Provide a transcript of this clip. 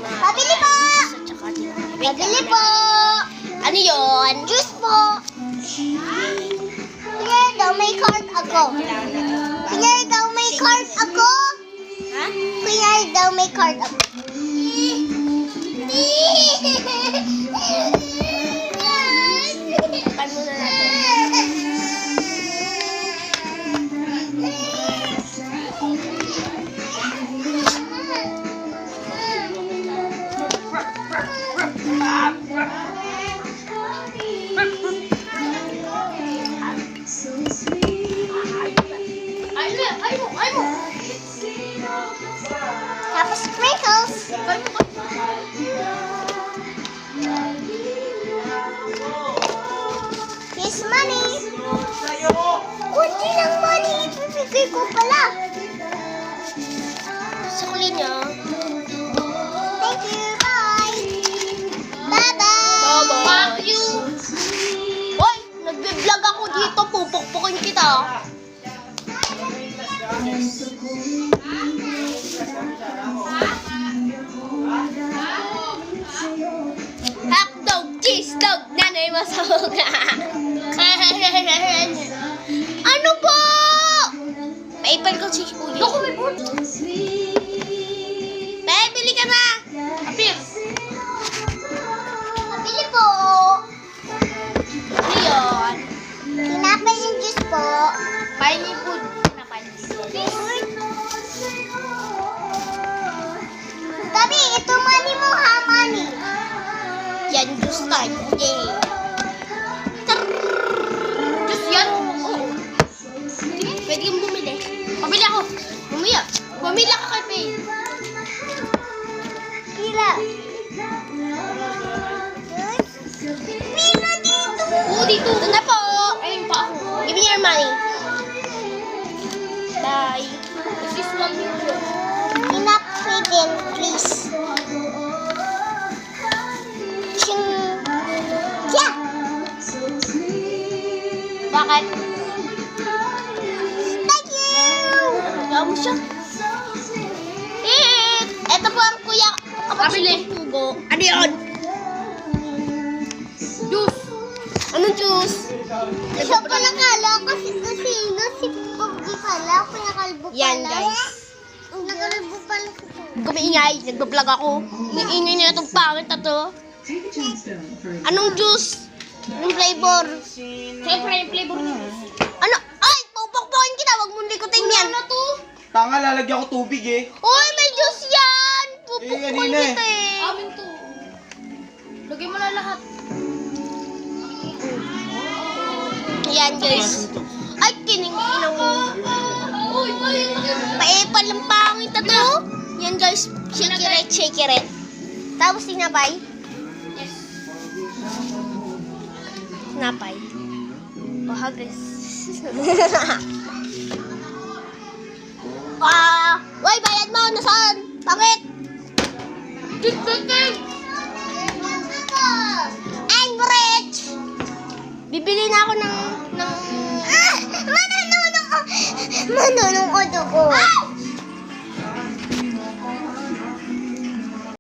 Pabili po! Pabili po! Ano yun? Juice po! Kuya daw may card ako. Kuya daw may card ako. Ha? Kuya daw may card ako. Paano na natin? Ay mo! Tapos sprinkles. Here's money. Kunti lang money. Ibibigay ko pala. Sa kuli niya. Thank you. Bye. Bye-bye. Fuck you! Hoy! Nagbe-vlog ako dito. Pupukpukin kita. Hotdog, cheese dog, nanay masahog. Ano po? Paipal ko si Kuya. Loko, may board. Bay, bili ka na. Apir. Pabili po. Ano yun? Tinapay yung juice po. Paini food. Tabi, ito money mo ha, money. Yan, juice tayo. Yay. Juice yan? Oo. Pwede kang bumili. Pabili ako. Bumili ako kay Faye. Pila. Pila dito. Oo, dito. Ito na po. Ayun pa ako. Give me your money. Bye. This is 1 euro. Tinapay din, please. Ching. Kya. Bakit? Thank you. Kaya mo siya. Ito po ang kuya. Pabili. Hugo. Ano yun? Juice. Anong juice? Siya pala kala kasi Pogi pala. Ako nakalbo pala. Yan, guys. Nakalbo pala. Gumiingay. Nagbablog ako. Umiingay na itong pangit na to. Anong juice? Anong flavor? Siyempre, yung flavor niya. Ano? Ay! Pupukpukin kita! Huwag mong likutin yan! Ano to? Tanga, lalagyan ko tubig eh. Uy! May juice yan! Pupukpukin kanina eh. kita eh! Amin to. Lagay mo na lahat. Yan guys. Ay! Kining-kinang mo. Uy, balik na. Paepal ang pangit na to. Yan guys. Shake it. Tapos tinapay. Yes. Tinapay. Guys. Uy! Bayad mo! Nasaan? Bakit? I'm rich! Bibili na ako ng... Manunong o dugo.